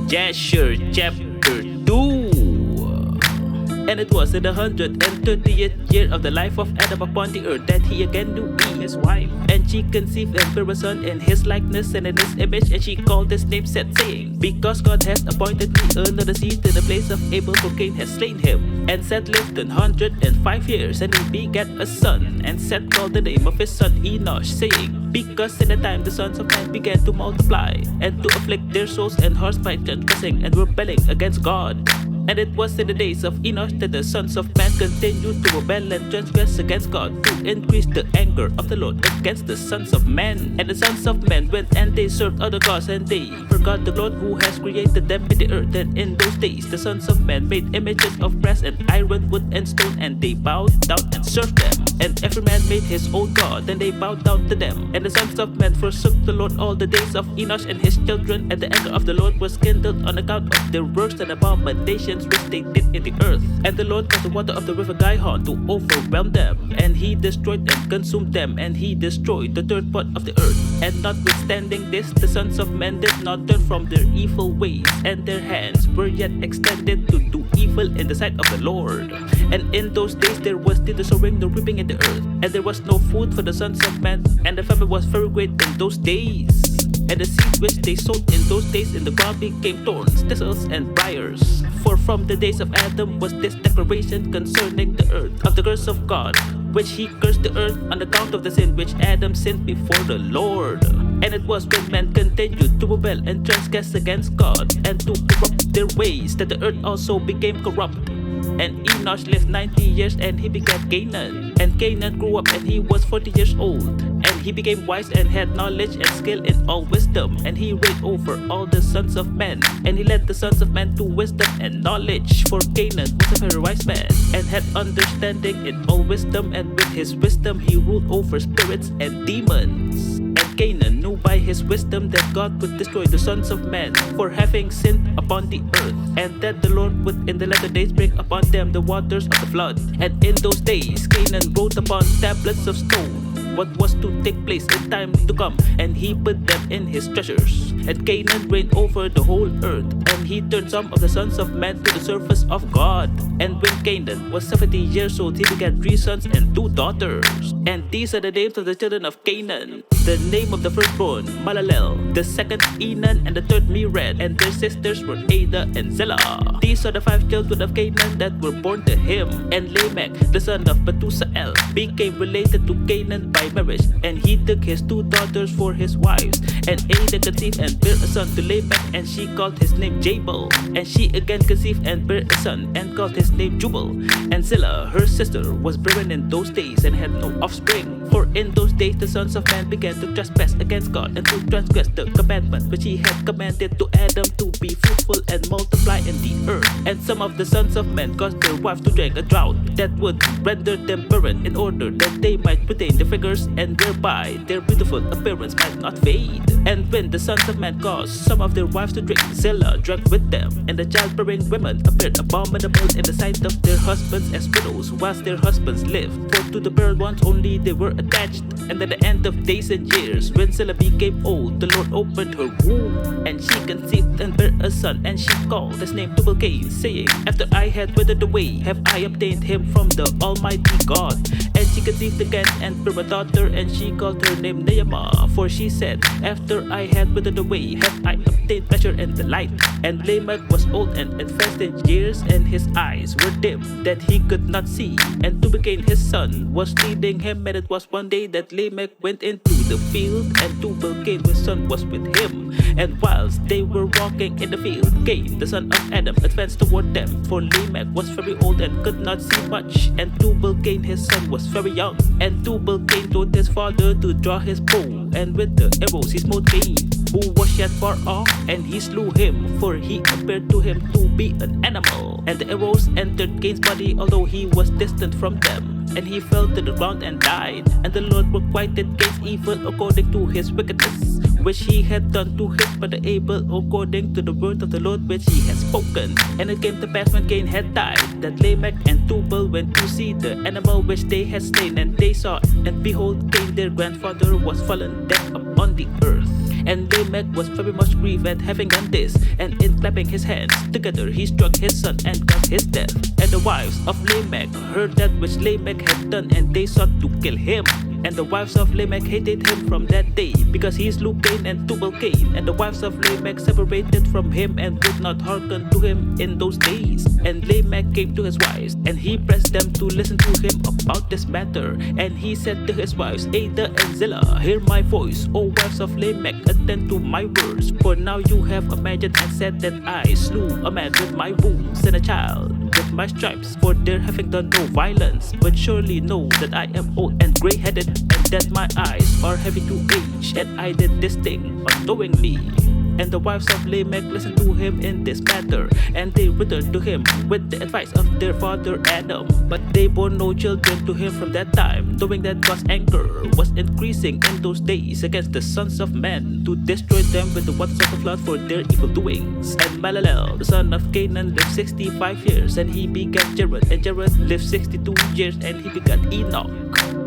of Jasher, chapter 2. And it was in the 130th year of the life of Adam upon the earth that he again knew Eve, his wife. And she conceived and bare a son in his likeness and in his image, and she called his name Seth, saying, Because God has appointed me another seed in the place of Abel, for Cain has slain him. And Seth lived 105 years, and he begat a son. And Seth called the name of his son Enosh, saying, Because in the time the sons of man began to multiply, and to afflict their souls and hearts by transgressing and rebelling against God. And it was in the days of Enosh that the sons of man continued to rebel and transgress against God, to increase the anger of the Lord against the sons of men. And the sons of men went and they served other gods, and they forgot the Lord who has created them in the earth. And in those days the sons of men made images of brass and iron, wood and stone, and they bowed down and served them. And every man made his own god, and they bowed down to them. And the sons of men forsook the Lord all the days of Enosh and his children, and the anger of the Lord was kindled on account of their works and abominations which they did in the earth. And the Lord caused the water of the river Gihon to overwhelm them, and he destroyed and consumed them, and he destroyed the third part of the earth. And notwithstanding this, the sons of men did not turn from their evil ways, and their hands were yet extended to do evil in the sight of the Lord. And in those days there was neither sowing nor reaping in the earth, and there was no food for the sons of men, and the famine was very great in those days. And the seed which they sowed in those days in the ground became thorns, thistles, and briars. For from the days of Adam was this declaration concerning the earth, of the curse of God, which he cursed the earth on account of the sin which Adam sinned before the Lord. And it was when men continued to rebel and transgress against God, and to corrupt their ways, that the earth also became corrupt. And Enosh lived 90 years, and he begat Canaan. And Canaan grew up, and he was 40 years old. And he became wise and had knowledge and skill in all wisdom. And he reigned over all the sons of men. And he led the sons of men to wisdom and knowledge. For Canaan was a very wise man, and had understanding in all wisdom. And with his wisdom he ruled over spirits and demons. And Canaan knew by his wisdom that God would destroy the sons of men for having sinned upon the earth, and that the Lord would in the latter days bring upon them the waters of the flood. And in those days Canaan wrote upon tablets of stone what was to take place in time to come, and he put them in his treasures. And Canaan reigned over the whole earth, and he turned some of the sons of men to the service of God. And when Canaan was 70 years old, he begat 3 sons and 2 daughters. And these are the names of the children of Canaan. The name of the firstborn, Malalel, the second Enan, and the third Mered, and their sisters were Ada and Zillah. These are the 5 children of Canaan that were born to him. And Lamech, the son of Methusael, became related to Canaan by marriage, and he took his 2 daughters for his wives. And Ada conceived and bare a son to Lamech, and she called his name Jabal. And she again conceived and bare a son, and called his name Jubal. And Zillah, her sister, was barren in those days, and had no offspring. For in those days the sons of man began to trespass against God, and to transgress the commandment which he had commanded to Adam, to be fruitful and multiply in the earth. And some of the sons of men caused their wives to drink a drought that would render them barren, in order that they might retain the figures, and thereby their beautiful appearance might not fade. And when the sons of men caused some of their wives to drink, Zillah drank with them, and the childbearing women appeared abominable in the sight of their husbands as widows, whilst their husbands lived. For to the barren ones only they were attached. And at the end of days and years, when Zillah became old, the Lord opened her womb, and she conceived and bare a son, and she called his name Tubal-Cain, saying, After I had withered away, have I obtained him from the Almighty God. And she conceived again and bare a daughter, and she called her name Naamah, for she said, After I had withered away, have I obtained pleasure and delight. And Lamech was old and advanced in years, and his eyes were dim, that he could not see. And Tubal-Cain his son was leading him, and it was one day that Lamech went into the field, and Tubal-Cain his son was with him. And whilst they were walking in the field, Cain the son of Adam advanced toward them, for Lamech was very old and could not see much, and Tubal-Cain his son was very young. And Tubal-Cain told his father to draw his bow, and with the arrows he smote Cain, who was yet far off, and he slew him, for he appeared to him to be an animal. And the arrows entered Cain's body, although he was distant from them, and he fell to the ground and died. And the Lord requited Cain's evil according to his wickedness, which he had done to his brother Abel, according to the word of the Lord which he had spoken. And it came to pass when Cain had died, that Lamech and Tubal went to see the animal which they had slain, and they saw, and behold, Cain their grandfather was fallen dead upon the earth. And Lamech was very much grieved at having done this, and in clapping his hands together he struck his son and caused his death. And the wives of Lamech heard that which Lamech had done, and they sought to kill him. And the wives of Lamech hated him from that day, because he slew Cain and Tubal Cain. And the wives of Lamech separated from him and would not hearken to him in those days. And Lamech came to his wives, and he pressed them to listen to him about this matter. And he said to his wives, Ada and Zillah, hear my voice, O wives of Lamech, attend to my words. For now you have imagined and said that I slew a man with my wounds, and a child with my stripes, for their having done no violence. But surely know that I am old and grey-headed, and that my eyes are heavy to age, and I did this thing unknowingly. And the wives of Lamech listened to him in this matter, and they returned to him with the advice of their father Adam. But they bore no children to him from that time, knowing that God's anger was increasing in those days against the sons of men, to destroy them with the waters of the flood for their evil doings. And Malalel, the son of Canaan, lived 65 years, and he begat Jared. And Jared lived 62 years, and he begat Enoch.